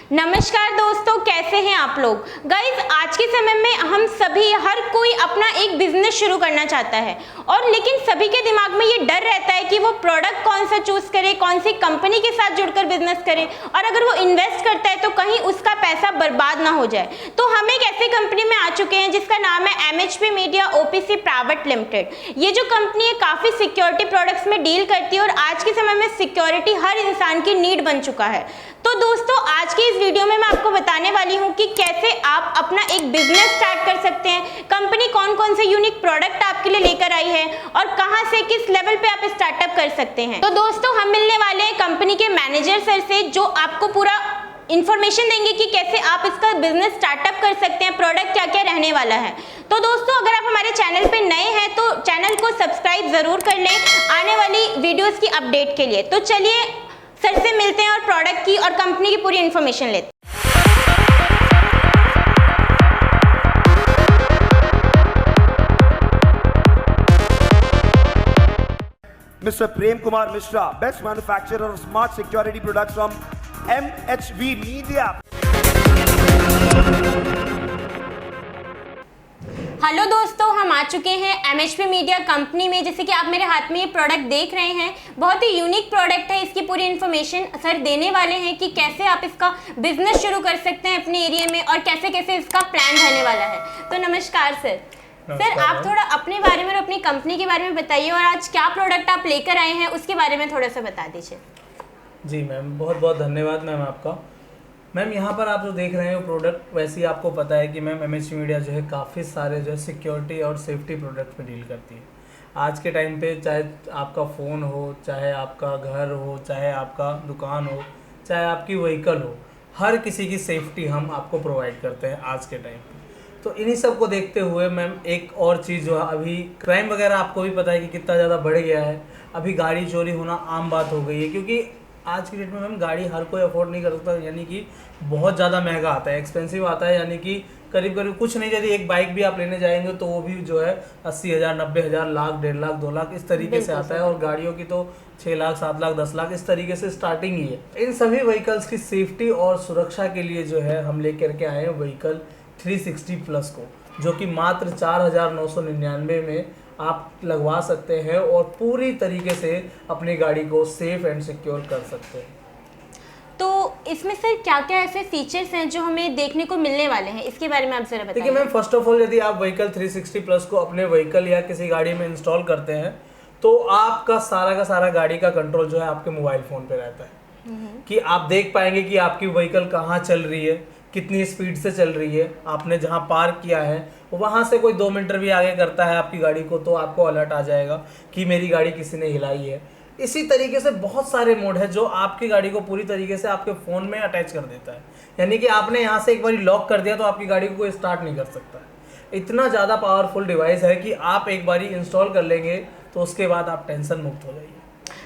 नमस्कार दोस्तों, कैसे हैं आप लोग। गाइज, आज के समय में हम सभी हर कोई अपना एक बिजनेस शुरू करना चाहता है और लेकिन सभी के दिमाग में ये डर रहता है कि वो प्रोडक्ट कौन सा चूज करे, कौन सी कंपनी के साथ जुड़कर बिजनेस करे और अगर वो इन्वेस्ट करता है तो कहीं उसका पैसा बर्बाद ना हो जाए। तो हम एक ऐसी कंपनी में आ चुके हैं जिसका नाम है MHP media OPC private limited. ये जो कंपनी है काफी सिक्योरिटी प्रोडक्ट्स में डील करती है और आज के समय में सिक्योरिटी हर इंसान की नीड बन चुका है। तो दोस्तों, आज की इस वीडियो में मैं आपको बताने वाली हूं कि कैसे आप अपना एक बिजनेस स्टार्ट कर सकते हैं, कंपनी कौन कौन से यूनिक प्रोडक्ट आपके लिए लेकर आई है और कहां से किस लेवल पे आप स्टार्टअप कर सकते हैं। तो दोस्तों, हम मिलने वाले हैं कंपनी के मैनेजर सर से, जो आपको पूरा इंफॉर्मेशन देंगे कि कैसे आप इसका बिजनेस स्टार्टअप कर सकते हैं, प्रोडक्ट क्या क्या रहने वाला है। तो दोस्तों, अगर आप हमारे चैनल पे नए हैं तो चैनल को सब्सक्राइब जरूर कर लें आने वाली वीडियोस की अपडेट के लिए। तो चलिए सर से मिलते हैं और प्रोडक्ट की और कंपनी की पूरी इंफॉर्मेशन लेते हैं। Mr. Prem Kumar Mishra, best manufacturer of smart security products from MHP Media. Hello दोस्तों, हम आ चुके हैं MHP मीडिया कंपनी में। जैसे कि आप मेरे हाथ में ये प्रोडक्ट देख रहे हैं, बहुत ही यूनिक प्रोडक्ट है। इसकी पूरी इन्फॉर्मेशन सर देने वाले हैं कि कैसे आप इसका बिजनेस शुरू कर सकते हैं अपने एरिया में और कैसे कैसे इसका प्लान रहने वाला है। तो नमस्कार सर। सर, आप थोड़ा अपने बारे में और अपनी कंपनी के बारे में बताइए और आज क्या प्रोडक्ट आप लेकर आए हैं उसके बारे में थोड़ा सा बता दीजिए। जी मैम, बहुत बहुत धन्यवाद मैम आपका। मैम, यहाँ पर आप जो देख रहे हो प्रोडक्ट, वैसे ही आपको पता है कि मैम MHP मीडिया जो है काफ़ी सारे जो है सिक्योरिटी और सेफ्टी प्रोडक्ट में डील करती है। आज के टाइम पे चाहे आपका फ़ोन हो, चाहे आपका घर हो, चाहे आपका दुकान हो, चाहे आपकी व्हीकल हो, हर किसी की सेफ्टी हम आपको प्रोवाइड करते हैं आज के टाइम पे। तो इन्हीं सब को देखते हुए मैम एक और चीज़ जो है, अभी क्राइम वगैरह आपको भी पता है कि कितना ज़्यादा बढ़ गया है। अभी गाड़ी चोरी होना आम बात हो गई है, क्योंकि आज की डेट में मैम गाड़ी हर कोई अफोर्ड नहीं कर सकता, यानी कि बहुत ज़्यादा महंगा आता है, एक्सपेंसिव आता है। यानी कि करीब करीब कुछ नहीं, यदि एक बाइक भी आप लेने जाएंगे तो वो भी जो है 80,000, 90,000, लाख, 1.5 लाख, 2 लाख इस तरीके से आता है। और गाड़ियों की तो 6 लाख, 7 लाख, 10 लाख इस तरीके से स्टार्टिंग ही है। इन सभी व्हीकल्स की सेफ्टी और सुरक्षा के लिए जो है हम लेकर के आए हैं व्हीकल 360 प्लस को, जो कि मात्र 4,999 में आप लगवा सकते हैं और पूरी तरीके से अपनी गाड़ी को सेफ एंड सिक्योर कर सकते हैं। तो इसमें सर क्या क्या ऐसे फीचर्स हैं जो हमें देखने को मिलने वाले हैं, इसके बारे में आप जरा बताइए। देखिए मैम, फर्स्ट ऑफ ऑल यदि आप व्हीकल 360 प्लस को अपने व्हीकल या किसी गाड़ी में इंस्टॉल करते हैं तो आपका सारा का सारा गाड़ी का कंट्रोल जो है आपके मोबाइल फ़ोन पे रहता है। कि आप देख पाएंगे कि आपकी व्हीकल कहाँ चल रही है, कितनी स्पीड से चल रही है, आपने जहाँ पार्क किया है वहाँ से कोई 2 मीटर भी आगे करता है आपकी गाड़ी को तो आपको अलर्ट आ जाएगा कि मेरी गाड़ी किसी ने हिलाई है। इसी तरीके से बहुत सारे मोड है जो आपकी गाड़ी को पूरी तरीके से आपके फ़ोन में अटैच कर देता है। यानी कि आपने यहाँ से एक बार लॉक कर दिया तो आपकी गाड़ी को कोई स्टार्ट नहीं कर सकता है। इतना ज़्यादा पावरफुल डिवाइस है कि आप एक बार इंस्टॉल कर लेंगे तो उसके बाद आप टेंशन मुक्त हो जाइए।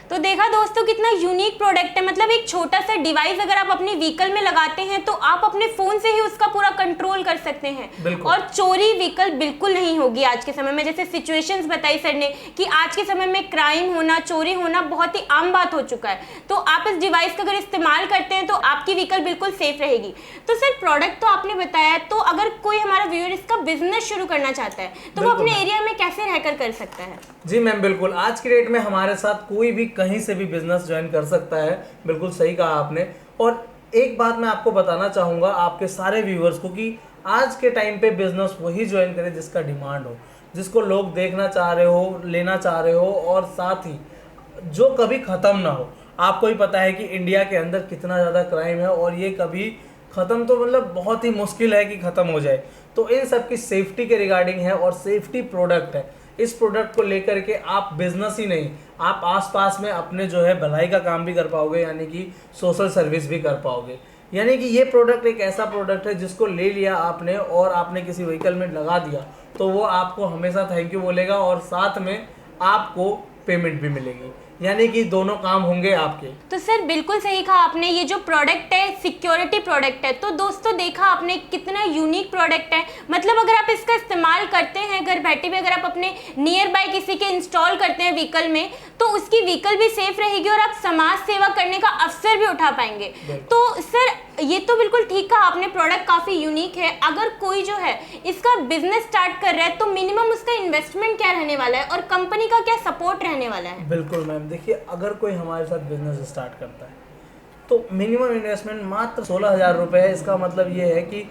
तो देखा दोस्तों, कितना यूनिक प्रोडक्ट है। मतलब एक छोटा सा डिवाइस अगर आप अपनी व्हीकल में लगाते हैं तो आप अपने फोन से ही उसका पूरा कंट्रोल कर सकते हैं और चोरी व्हीकल बिल्कुल नहीं होगी आज के समय में। जैसे सिचुएशंस बताई सर ने कि आज के समय में क्राइम होना, चोरी होना बहुत ही आम बात हो चुका है। तो आप इस डिवाइस का अगर इस्तेमाल करते हैं तो आपकी व्हीकल बिल्कुल सेफ रहेगी। तो सर, प्रोडक्ट तो आपने बताया, तो अगर कोई हमारा व्यूअर इसका बिजनेस शुरू करना चाहता है तो वो अपने एरिया में कैसे रहकर कर सकता है। जी मैम, बिल्कुल। आज की डेट में हमारे साथ कोई भी कहीं से भी बिजनेस ज्वाइन कर सकता है। बिल्कुल सही कहा आपने। और एक बात मैं आपको बताना चाहूँगा आपके सारे व्यूअर्स को कि आज के टाइम पे बिजनेस वही ज्वाइन करे जिसका डिमांड हो, जिसको लोग देखना चाह रहे हो, लेना चाह रहे हो और साथ ही जो कभी ख़त्म ना हो। आपको ही पता है कि इंडिया के अंदर कितना ज़्यादा क्राइम है और ये कभी ख़त्म तो मतलब बहुत ही मुश्किल है कि ख़त्म हो जाए। तो इन सब की सेफ्टी के रिगार्डिंग है और सेफ्टी प्रोडक्ट है। इस प्रोडक्ट को लेकर के आप बिजनेस ही नहीं, आप आसपास में अपने जो है भलाई का काम भी कर पाओगे, यानी कि सोशल सर्विस भी कर पाओगे। यानी कि ये प्रोडक्ट एक ऐसा प्रोडक्ट है जिसको ले लिया आपने और आपने किसी व्हीकल में लगा दिया तो वो आपको हमेशा थैंक यू बोलेगा और साथ में आपको पेमेंट भी मिलेगी। यानी कि दोनों काम होंगे आपके। तो सर बिल्कुल सही कहा आपने, ये जो प्रोडक्ट है सिक्योरिटी प्रोडक्ट है। तो दोस्तों देखा आपने कितना यूनिक प्रोडक्ट है। मतलब अगर आप इसका इस्तेमाल करते हैं घर बैठे भी, अगर आप अपने नियर बाय किसी के इंस्टॉल करते हैं व्हीकल में, तो उसकी व्हीकल भी सेफ रहेगी और आप समाज सेवा करने का अवसर भी उठा पाएंगे। तो सर ये तो बिल्कुल ठीक कहा आपने, प्रोडक्ट काफ़ी यूनिक है। अगर कोई जो है इसका बिजनेस स्टार्ट कर रहा है तो मिनिमम उसका इन्वेस्टमेंट क्या रहने वाला है और कंपनी का क्या सपोर्ट रहने वाला है? बिल्कुल मैम, देखिए अगर कोई हमारे साथ बिजनेस स्टार्ट करता है तो मिनिमम इन्वेस्टमेंट मात्र 16,000 रुपये है। इसका मतलब ये है कि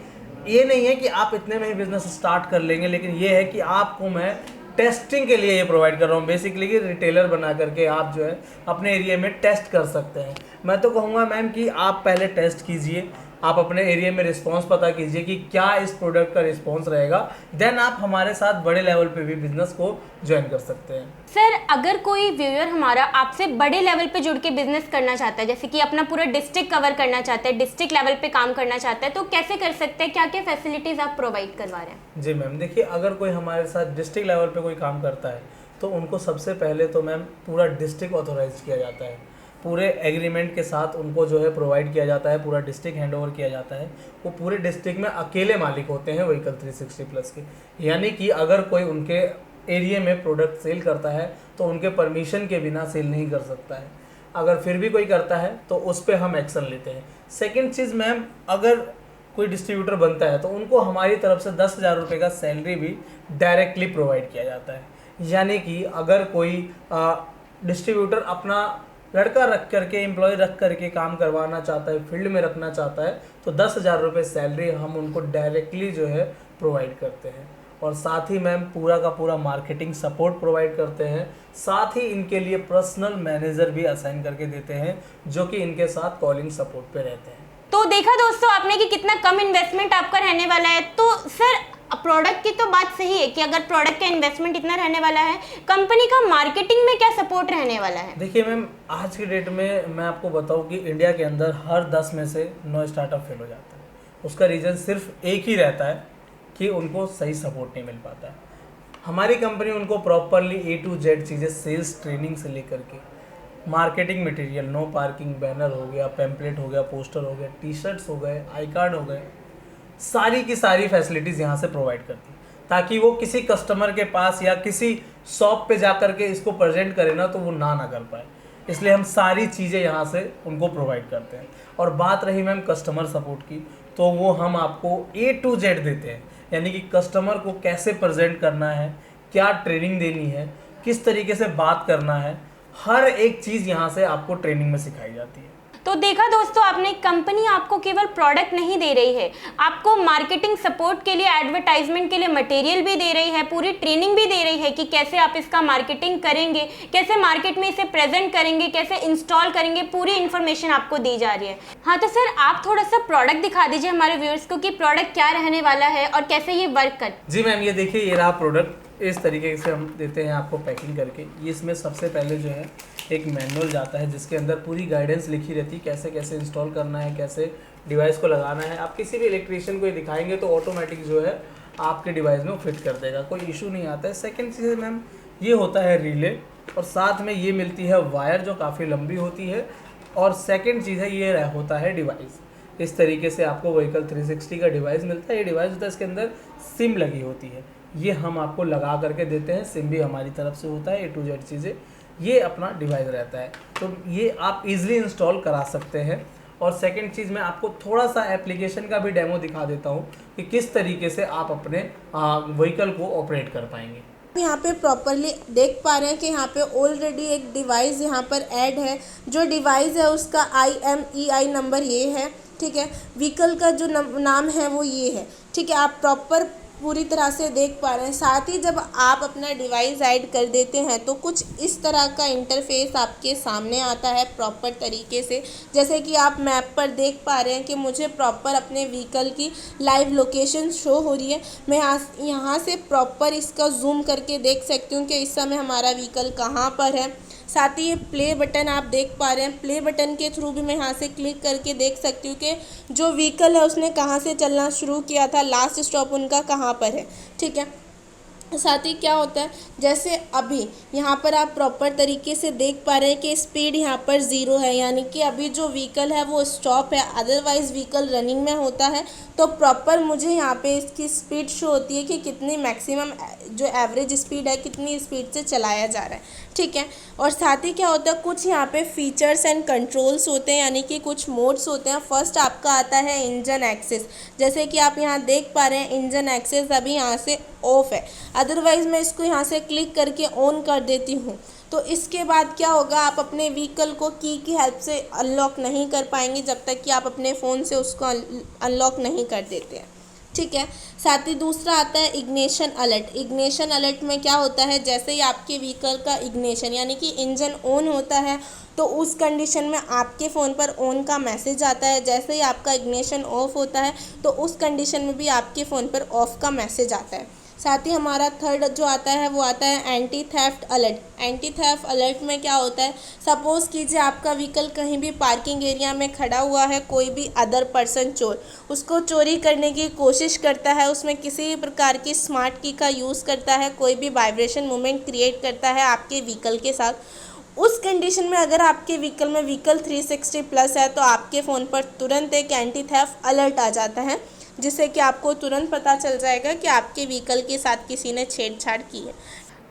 ये नहीं है कि आप इतने में ही बिजनेस स्टार्ट कर लेंगे, लेकिन ये है कि आपको मैं टेस्टिंग के लिए ये प्रोवाइड कर रहा हूँ बेसिकली, कि रिटेलर बना करके आप जो है अपने एरिया में टेस्ट कर सकते हैं। मैं तो कहूँगा मैम कि आप पहले टेस्ट कीजिए, आप अपने एरिया में रिस्पांस पता कीजिए कि क्या इस प्रोडक्ट का रिस्पांस रहेगा, देन आप हमारे साथ बड़े लेवल पे भी बिजनेस को ज्वाइन कर सकते हैं। सर अगर कोई व्यूअर हमारा आपसे बड़े लेवल पे जुड़ के बिजनेस करना चाहता है, जैसे कि अपना पूरा डिस्ट्रिक्ट कवर करना चाहता है, डिस्ट्रिक्ट लेवल पे काम करना चाहता है, तो कैसे कर सकते हैं? क्या क्या फैसिलिटीज आप प्रोवाइड करवा रहे हैं? जी मैम, देखिए अगर कोई हमारे साथ डिस्ट्रिक्ट लेवल पे कोई काम करता है तो उनको सबसे पहले तो मैम पूरा डिस्ट्रिक्ट ऑथोराइज किया जाता है, पूरे एग्रीमेंट के साथ उनको जो है प्रोवाइड किया जाता है, पूरा डिस्ट्रिक्ट हैंडओवर किया जाता है। वो पूरे डिस्ट्रिक्ट में अकेले मालिक होते हैं व्हीकल 360 प्लस के, यानी कि अगर कोई उनके एरिया में प्रोडक्ट सेल करता है तो उनके परमिशन के बिना सेल नहीं कर सकता है। अगर फिर भी कोई करता है तो उस पर हम एक्शन लेते हैं। सेकेंड चीज़ मैम, अगर कोई डिस्ट्रीब्यूटर बनता है तो उनको हमारी तरफ से 10,000 रुपये का सैलरी भी डायरेक्टली प्रोवाइड किया जाता है। यानी कि अगर कोई डिस्ट्रीब्यूटर अपना लड़का रख करके, एम्प्लॉय रख करके काम करवाना चाहता है, फील्ड में रखना चाहता है, तो 10,000 रुपये सैलरी हम उनको डायरेक्टली जो है प्रोवाइड करते हैं। और साथ ही मैम पूरा का पूरा मार्केटिंग सपोर्ट प्रोवाइड करते हैं। साथ ही इनके लिए पर्सनल मैनेजर भी असाइन करके देते हैं जो कि इनके साथ कॉलिंग सपोर्ट पे रहते हैं। तो देखा दोस्तों आपने कि कितना कम इन्वेस्टमेंट आपका रहने वाला है। तो सर प्रोडक्ट की तो बात सही है कि अगर प्रोडक्ट का इन्वेस्टमेंट इतना रहने वाला है, कंपनी का मार्केटिंग में क्या सपोर्ट रहने वाला है? देखिए मैम, आज की डेट में मैं आपको बताऊं कि इंडिया के अंदर हर 10 में से 9 स्टार्टअप फेल हो जाता है। उसका रीज़न सिर्फ एक ही रहता है कि उनको सही सपोर्ट नहीं मिल पाता है। हमारी कंपनी उनको प्रॉपरली A to Z चीज़ें, सेल्स ट्रेनिंग से लेकर के marketing material, no parking banner हो गया, पैम्पलेट हो गया, पोस्टर हो गया, टी शर्ट्स हो गए, आई कार्ड हो गए, सारी की सारी फैसिलिटीज़ यहाँ से प्रोवाइड करती है, ताकि वो किसी कस्टमर के पास या किसी शॉप पे जा कर के इसको प्रेजेंट करे ना तो वो ना कर पाए। इसलिए हम सारी चीज़ें यहाँ से उनको प्रोवाइड करते हैं। और बात रही मैम कस्टमर सपोर्ट की, तो वो हम आपको A to Z देते हैं, यानी कि कस्टमर को कैसे प्रेजेंट करना है, क्या ट्रेनिंग देनी है, किस तरीके से बात करना है, हर एक चीज़ यहाँ से आपको ट्रेनिंग में सिखाई जाती है। तो देखा दोस्तों आपने, कंपनी आपको केवल प्रोडक्ट नहीं दे रही है, आपको मार्केटिंग सपोर्ट के लिए, एडवर्टाइजमेंट के लिए मटेरियल भी दे रही है, पूरी ट्रेनिंग भी दे रही है कि कैसे आप इसका मार्केटिंग करेंगे, कैसे मार्केट में इसे प्रेजेंट करेंगे, कैसे इंस्टॉल करेंगे, पूरी इन्फॉर्मेशन आपको दी जा रही है। हाँ तो सर आप थोड़ा सा प्रोडक्ट दिखा दीजिए हमारे व्यूअर्स को कि प्रोडक्ट क्या रहने वाला है और कैसे ये वर्क कर। जी मैम, ये देखिए, ये रहा प्रोडक्ट। इस तरीके से हम देते हैं आपको पैकिंग करके। ये इसमें सबसे पहले जो है एक मैनुअल जाता है जिसके अंदर पूरी गाइडेंस लिखी रहती है, कैसे कैसे इंस्टॉल करना है, कैसे डिवाइस को लगाना है। आप किसी भी इलेक्ट्रीशियन को दिखाएंगे तो ऑटोमेटिक जो है आपके डिवाइस में फिट कर देगा, कोई इशू नहीं आता है। सेकेंड चीज़ मैम, ये होता है रिले, और साथ में ये मिलती है वायर जो काफ़ी लंबी होती है। और सेकेंड चीज़ है ये होता है डिवाइस। इस तरीके से आपको व्हीकल 360 का डिवाइस मिलता है। ये डिवाइस होता है, इसके अंदर सिम लगी होती है, ये हम आपको लगा करके देते हैं। सिम भी हमारी तरफ से होता है, A to Z चीज़ें, ये अपना डिवाइस रहता है, तो ये आप इजीली इंस्टॉल करा सकते हैं। और सेकंड चीज़ मैं आपको थोड़ा सा एप्लीकेशन का भी डेमो दिखा देता हूँ कि किस तरीके से आप अपने व्हीकल को ऑपरेट कर पाएंगे। यहाँ पे प्रॉपरली देख पा रहे हैं कि यहाँ पे ऑलरेडी एक डिवाइस यहाँ पर ऐड है। जो डिवाइस है उसका IMEI नंबर ये है, ठीक है। व्हीकल का जो नाम है वो ये है, ठीक है। आप प्रॉपर पूरी तरह से देख पा रहे हैं। साथ ही जब आप अपना डिवाइस ऐड कर देते हैं तो कुछ इस तरह का इंटरफेस आपके सामने आता है प्रॉपर तरीके से। जैसे कि आप मैप पर देख पा रहे हैं कि मुझे प्रॉपर अपने व्हीकल की लाइव लोकेशन शो हो रही है। मैं यहाँ से प्रॉपर इसका जूम करके देख सकती हूँ कि इस समय हमारा व्हीकल कहाँ पर है। साथ ही ये प्ले बटन आप देख पा रहे हैं, प्ले बटन के थ्रू भी मैं यहाँ से क्लिक करके देख सकती हूँ कि जो व्हीकल है उसने कहाँ से चलना शुरू किया था, लास्ट स्टॉप उनका कहाँ पर है, ठीक है। साथ ही क्या होता है, जैसे अभी यहाँ पर आप प्रॉपर तरीके से देख पा रहे हैं कि स्पीड यहाँ पर 0 है, यानी कि अभी जो व्हीकल है वो स्टॉप है। अदरवाइज़ व्हीकल रनिंग में होता है तो प्रॉपर मुझे यहाँ पे इसकी स्पीड शो होती है कि कितनी मैक्सिमम जो एवरेज स्पीड है कितनी स्पीड से चलाया जा रहा है, ठीक है। और साथ ही क्या होता है, कुछ यहाँ पे फीचर्स एंड कंट्रोल्स होते हैं, यानी कि कुछ मोड्स होते हैं। फर्स्ट आपका आता है इंजन एक्सेस, जैसे कि आप यहाँ देख पा रहे हैं इंजन एक्सेस अभी यहाँ से ऑफ है। अदरवाइज़ मैं इसको यहाँ से क्लिक करके ऑन कर देती हूँ तो इसके बाद क्या होगा, आप अपने व्हीकल को की हेल्प से अनलॉक नहीं कर पाएंगे जब तक कि आप अपने फ़ोन से उसको अनलॉक नहीं कर देते हैं, ठीक है। साथ ही दूसरा आता है इग्निशन अलर्ट। इग्निशन अलर्ट में क्या होता है, जैसे ही आपके व्हीकल का इग्निशन यानी कि इंजन ऑन होता है तो उस कंडीशन में आपके फ़ोन पर ऑन का मैसेज आता है। जैसे ही आपका इग्निशन ऑफ होता है तो उस कंडीशन में भी आपके फ़ोन पर ऑफ का मैसेज आता है। साथ ही हमारा थर्ड जो आता है वो आता है anti theft alert. Anti theft alert में क्या होता है, सपोज़ कीजिए आपका व्हीकल कहीं भी पार्किंग एरिया में खड़ा हुआ है, कोई भी अदर पर्सन चोर उसको चोरी करने की कोशिश करता है, उसमें किसी प्रकार की स्मार्ट की का यूज़ करता है, कोई भी वाइब्रेशन मोमेंट क्रिएट करता है आपके व्हीकल के साथ, उस कंडीशन में अगर आपके व्हीकल में व्हीकल 360+ है तो आपके फ़ोन पर तुरंत एक एंटी थेफ्ट अलर्ट आ जाता है, जिससे कि आपको तुरंत पता चल जाएगा कि आपके व्हीकल के साथ किसी ने छेड़छाड़ की है।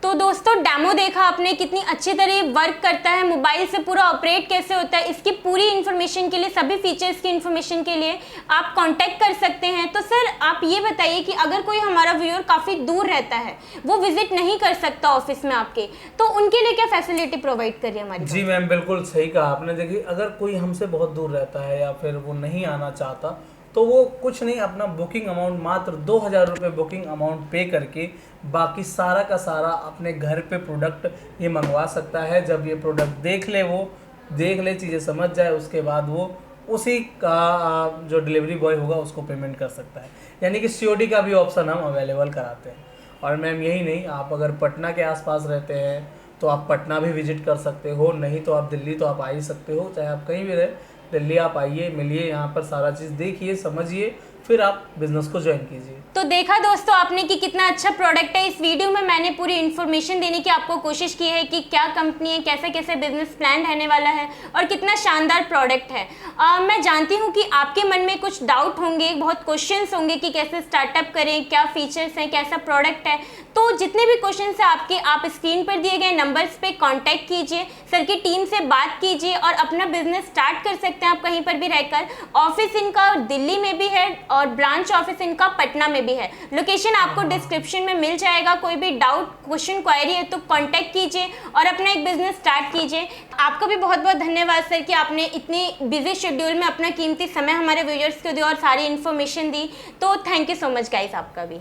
तो दोस्तों डेमो देखा आपने, कितनी अच्छी तरह वर्क करता है, मोबाइल से पूरा ऑपरेट कैसे होता है। इसकी पूरी इन्फॉर्मेशन के लिए, सभी फीचर्स की इन्फॉर्मेशन के लिए आप कांटेक्ट कर सकते हैं। तो सर आप ये बताइए कि अगर कोई हमारा व्यूअर काफ़ी दूर रहता है, वो विजिट नहीं कर सकता ऑफिस में आपके, तो उनके लिए क्या फैसिलिटी प्रोवाइड करिए हमारी? जी मैम, बिल्कुल सही कहा आपने। देखिए, अगर कोई हमसे बहुत दूर रहता है या फिर वो नहीं आना चाहता तो वो कुछ नहीं, अपना बुकिंग अमाउंट मात्र 2000 रुपये बुकिंग अमाउंट पे करके बाकी सारा का सारा अपने घर पे प्रोडक्ट ये मंगवा सकता है। जब ये प्रोडक्ट देख ले चीज़ें समझ जाए, उसके बाद वो उसी का जो डिलीवरी बॉय होगा उसको पेमेंट कर सकता है। यानी कि COD का भी ऑप्शन हम अवेलेबल कराते हैं। और मैम यही नहीं, आप अगर पटना के आसपास रहते हैं तो आप पटना भी विजिट कर सकते हो, नहीं तो आप दिल्ली तो आप आ ही सकते हो। चाहे आप कहीं भी रहे, दिल्ली आप आइए, मिलिए, यहाँ पर सारा चीज़ देखिए, समझिए, फिर आप बिजनेस को ज्वाइन कीजिए। तो देखा दोस्तों आपने कि कितना अच्छा प्रोडक्ट है। इस वीडियो में मैंने पूरी इन्फॉर्मेशन देने की आपको कोशिश की है कि क्या कंपनी है, कैसे कैसे बिजनेस प्लान रहने वाला है और कितना शानदार प्रोडक्ट है। मैं जानती हूँ कि आपके मन में कुछ डाउट होंगे, बहुत क्वेश्चंस होंगे कि कैसे स्टार्टअप करें, क्या फीचर्स हैं, कैसा प्रोडक्ट है। तो जितने भी क्वेश्चंस हैं आपके, आप स्क्रीन पर दिए गए नंबर्स पे कांटेक्ट कीजिए, सर की टीम से बात कीजिए और अपना बिजनेस स्टार्ट कर सकते हैं आप कहीं पर भी रहकर। ऑफिस इनका दिल्ली में भी है और ब्रांच ऑफिस इनका पटना में भी है। लोकेशन आपको डिस्क्रिप्शन में मिल जाएगा। कोई भी डाउट, क्वेश्चन, क्वेरी है तो कांटेक्ट कीजिए और अपना एक बिजनेस स्टार्ट कीजिए। आपका भी बहुत बहुत धन्यवाद सर कि आपने इतनी बिजी शेड्यूल में अपना कीमती समय हमारे व्यूअर्स को दिया और सारी इन्फॉर्मेशन दी। तो thank you so much guys, आपका भी।